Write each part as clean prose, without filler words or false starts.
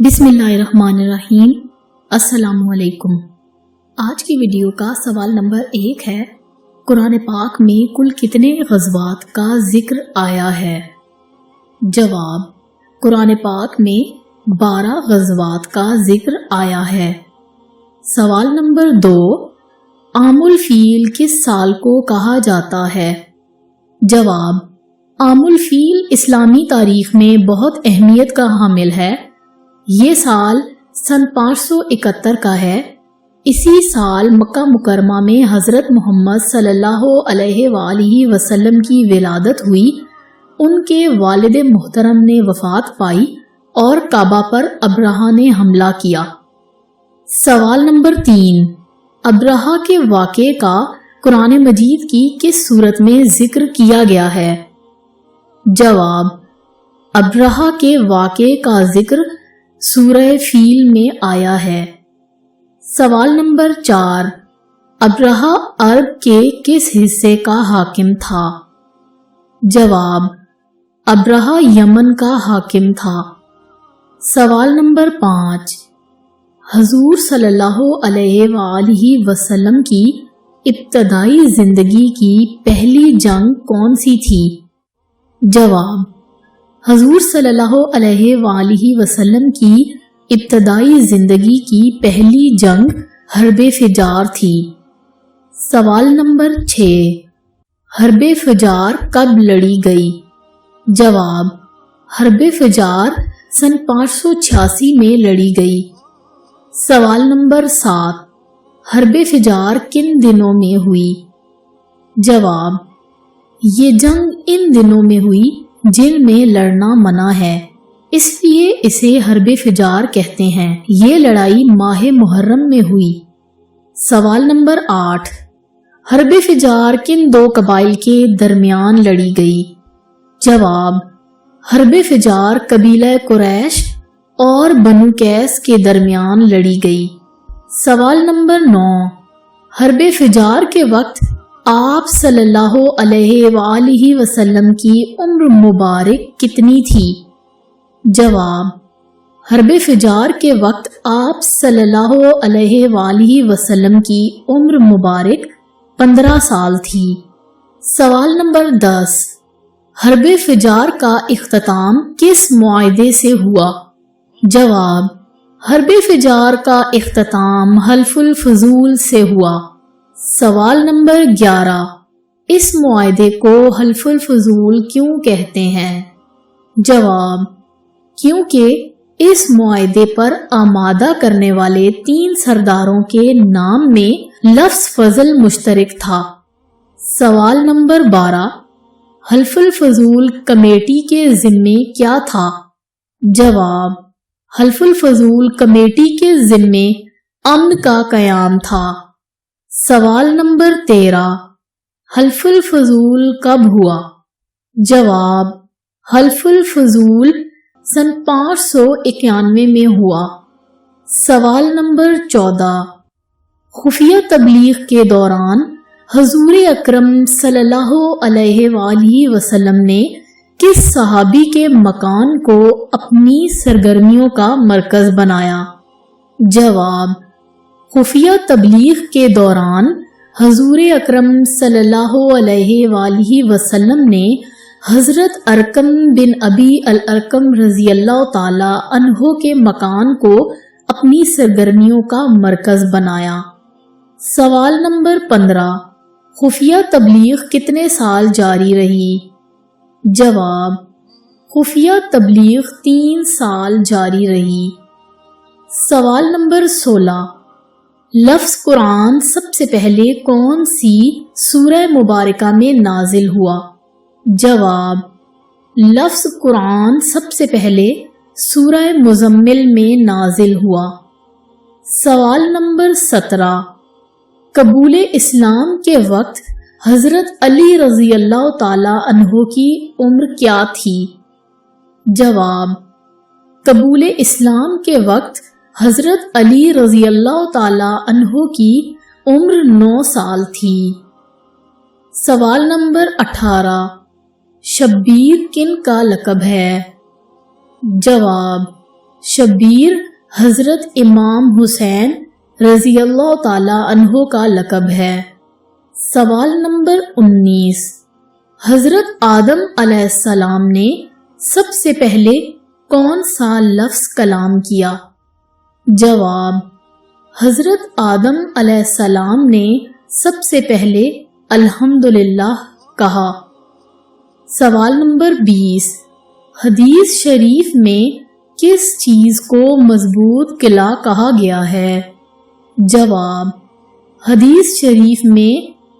بسم اللہ الرحمن الرحیم۔ السلام علیکم۔ آج کی ویڈیو کا سوال نمبر 1 ہے، قرآن پاک میں کل کتنے غزوات کا ذکر آیا ہے؟ جواب: قرآن پاک میں 12 غزوات کا ذکر آیا ہے۔ سوال نمبر 2، عام الفیل کس سال کو کہا جاتا ہے؟ جواب: عام الفیل اسلامی تاریخ میں بہت اہمیت کا حامل ہے۔ یہ سال سن 571 کا ہے۔ اسی سال مکہ مکرمہ میں حضرت محمد صلی اللہ علیہ وآلہ وسلم کی ولادت ہوئی۔ ان کے والد محترم نے وفات پائی اور کعبہ پر ابرہہ نے حملہ کیا۔ سوال نمبر 3، ابرہہ کے واقعے کا قرآن مجید کی کس سورت میں ذکر کیا گیا ہے؟ جواب: ابرہہ کے واقعے کا ذکر سورہ فیل میں آیا ہے۔ سوال نمبر 4، ابرہہ عرب کے کس حصے کا حاکم تھا؟ جواب: ابرہہ یمن کا حاکم تھا۔ سوال نمبر 5، حضور صلی اللہ علیہ وآلہ وسلم کی ابتدائی زندگی کی پہلی جنگ کون سی تھی؟ جواب: حضور صلی اللہ علیہ وآلہ وسلم کی ابتدائی زندگی کی پہلی جنگ حرب فجار تھی۔ سوال نمبر 6، حرب فجار کب لڑی گئی؟ جواب: حرب فجار سن 586 میں لڑی گئی۔ سوال نمبر 7، حرب فجار کن دنوں میں ہوئی؟ جواب: یہ جنگ ان دنوں میں ہوئی جن میں لڑنا منع ہے، اس لیے اسے حرب فجار کہتے ہیں۔ یہ لڑائی ماہ محرم میں ہوئی۔ سوال نمبر 8، حرب فجار کن 2 قبائل کے درمیان لڑی گئی؟ جواب: حرب فجار قبیلہ قریش اور بنو قیس کے درمیان لڑی گئی۔ سوال نمبر 9، حرب فجار کے وقت آپ صلی اللہ علیہ وآلہ وسلم کی عمر مبارک کتنی تھی؟ جواب: حرب فجار کے وقت آپ صلی اللہ علیہ وآلہ وسلم کی عمر مبارک 15 سال تھی۔ سوال نمبر 10، حرب فجار کا اختتام کس معاہدے سے ہوا؟ جواب: حرب فجار کا اختتام حلف الفضول سے ہوا۔ سوال نمبر 11، اس معاہدے کو حلف الفضول کیوں کہتے ہیں؟ جواب: کیونکہ اس معاہدے پر آمادہ کرنے والے 3 سرداروں کے نام میں لفظ فضل مشترک تھا۔ سوال نمبر 12، حلف الفضول کمیٹی کے ذمے کیا تھا؟ جواب: حلف الفضول کمیٹی کے ذمے امن کا قیام تھا۔ سوال نمبر 13، حلف الفضول کب ہوا؟ جواب: حلف الفضول سن 591 میں ہوا۔ سوال نمبر 14، خفیہ تبلیغ کے دوران حضور اکرم صلی اللہ علیہ وآلہ وسلم نے کس صحابی کے مکان کو اپنی سرگرمیوں کا مرکز بنایا؟ جواب: خفیہ تبلیغ کے دوران حضور اکرم صلی اللہ علیہ وآلہ وسلم نے حضرت ارقم بن ابی الارقم رضی اللہ تعالی عنہ کے مکان کو اپنی سرگرمیوں کا مرکز بنایا۔ سوال نمبر 15، خفیہ تبلیغ کتنے سال جاری رہی؟ جواب: خفیہ تبلیغ 3 سال جاری رہی۔ سوال نمبر 16، لفظ قرآن سب سے پہلے کون سی سورہ مبارکہ میں نازل ہوا؟ جواب: لفظ قرآن سب سے پہلے سورہ مزمل میں نازل ہوا۔ سوال نمبر 17، قبول اسلام کے وقت حضرت علی رضی اللہ تعالی عنہ کی عمر کیا تھی؟ جواب: قبول اسلام کے وقت حضرت علی رضی اللہ تعالی عنہ کی عمر 9 سال تھی۔ سوال نمبر 18، شبیر کن کا لقب ہے؟ جواب: شبیر حضرت امام حسین رضی اللہ تعالی عنہ کا لقب ہے۔ سوال نمبر 19، حضرت آدم علیہ السلام نے سب سے پہلے کون سا لفظ کلام کیا؟ جواب، حضرت آدم علیہ السلام نے سب سے پہلے الحمدللہ کہا۔ سوال نمبر 20، حدیث شریف میں کس چیز کو مضبوط قلعہ کہا گیا ہے؟ جواب، حدیث شریف میں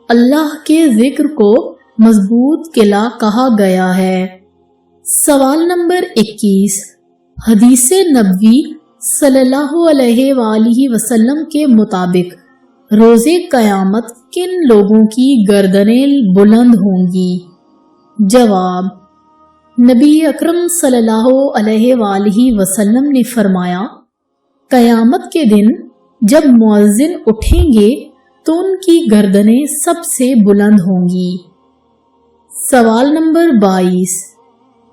اللہ کے ذکر کو مضبوط قلعہ کہا گیا ہے۔ سوال نمبر 21، حدیث نبوی صلی اللہ علیہ وآلہ وسلم کے مطابق روز قیامت کن لوگوں کی گردنیں بلند ہوں گی؟ جواب، نبی اکرم صلی اللہ علیہ وآلہ وسلم نے فرمایا، قیامت کے دن جب مؤذن اٹھیں گے تو ان کی گردنیں سب سے بلند ہوں گی۔ سوال نمبر 22،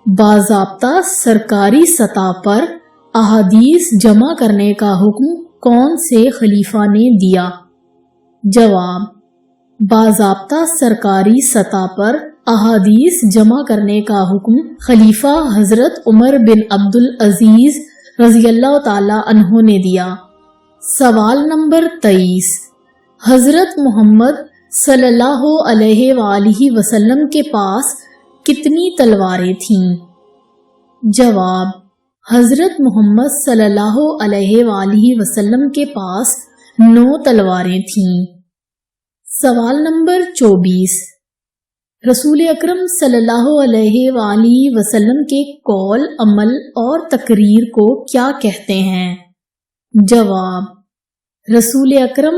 باضابطہ سرکاری سطح پر احادیث جمع کرنے کا حکم کون سے خلیفہ نے دیا؟ جواب، باضابطہ سرکاری سطح پر احادیث جمع کرنے کا حکم خلیفہ حضرت عمر بن عبد العزیز رضی اللہ تعالی عنہ نے دیا۔ سوال نمبر 23، حضرت محمد صلی اللہ علیہ وآلہ وسلم کے پاس کتنی تلواریں تھیں؟ جواب، حضرت محمد صلی اللہ علیہ وآلہ وسلم کے پاس 9 تلواریں تھیں۔ سوال نمبر 24، رسول اکرم صلی اللہ علیہ وآلہ وسلم کے قول، عمل اور تقریر کو کیا کہتے ہیں؟ جواب، رسول اکرم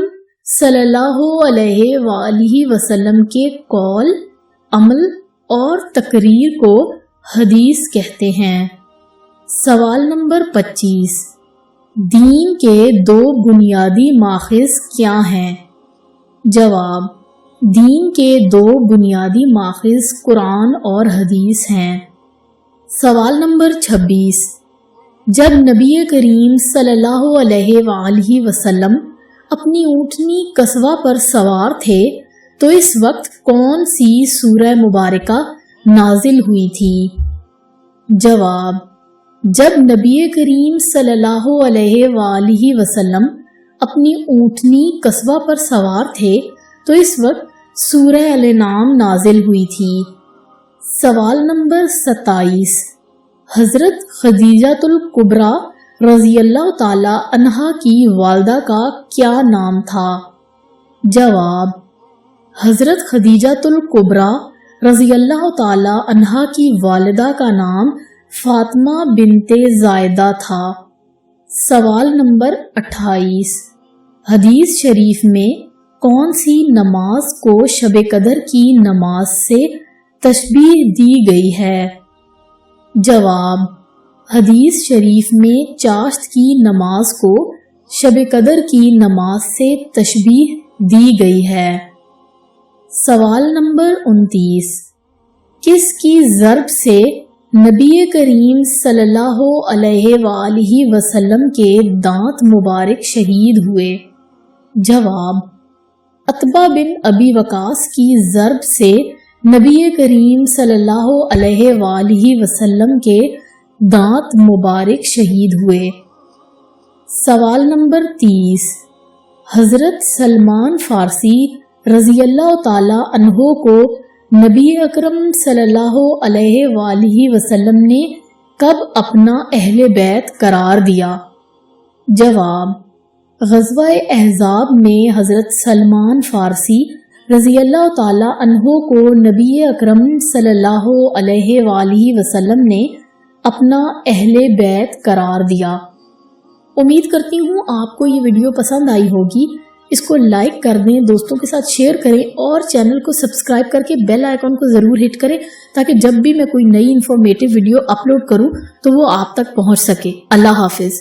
صلی اللہ علیہ وآلہ وسلم کے قول، عمل اور تقریر کو حدیث کہتے ہیں۔ سوال نمبر 25، دین کے 2 بنیادی ماخذ کیا ہیں؟ جواب، دین کے 2 بنیادی ماخذ قرآن اور حدیث ہیں۔ سوال نمبر 26، جب نبی کریم صلی اللہ علیہ وآلہ وسلم اپنی اونٹنی قصوہ پر سوار تھے تو اس وقت کون سی سورہ مبارکہ نازل ہوئی تھی؟ جواب، جب نبی کریم صلی اللہ علیہ وآلہ وسلم اپنی اونٹنی قصوہ پر سوار تھے تو اس وقت سورہ الانعام نازل ہوئی تھی۔ سوال نمبر 27، حضرت خدیجہ الکبریٰ رضی اللہ تعالی عنہا کی والدہ کا کیا نام تھا؟ جواب، حضرت خدیجہ الکبریٰ رضی اللہ تعالی عنہا کی والدہ کا نام فاطمہ بنت زائدہ تھا۔ سوال نمبر 28، حدیث شریف میں کون سی نماز کو شب قدر کی نماز سے تشبیہ دی گئی ہے؟ جواب، حدیث شریف میں چاشت کی نماز کو شب قدر کی نماز سے تشبیہ دی گئی ہے۔ سوال نمبر 29، کس کی ضرب سے نبی کریم صلی اللہ علیہ وآلہ وسلم کے دانت مبارک شہید ہوئے؟ جواب، عتبہ بن ابی وقاص کی ضرب سے نبی کریم صلی اللہ علیہ وآلہ وسلم کے دانت مبارک شہید ہوئے۔ سوال نمبر 30، حضرت سلمان فارسی رضی اللہ تعالی عنہ کو نبی اکرم صلی اللہ علیہ وآلہ وسلم نے کب اپنا اہل بیت قرار دیا؟ جواب، غزوہ احزاب میں حضرت سلمان فارسی رضی اللہ تعالی عنہ کو نبی اکرم صلی اللہ علیہ وآلہ وسلم نے اپنا اہل بیت قرار دیا۔ امید کرتی ہوں آپ کو یہ ویڈیو پسند آئی ہوگی۔ اس کو لائک کر دیں، دوستوں کے ساتھ شیئر کریں اور چینل کو سبسکرائب کر کے بیل آئیکن کو ضرور ہٹ کریں تاکہ جب بھی میں کوئی نئی انفارمیٹیو ویڈیو اپلوڈ کروں تو وہ آپ تک پہنچ سکے۔ اللہ حافظ۔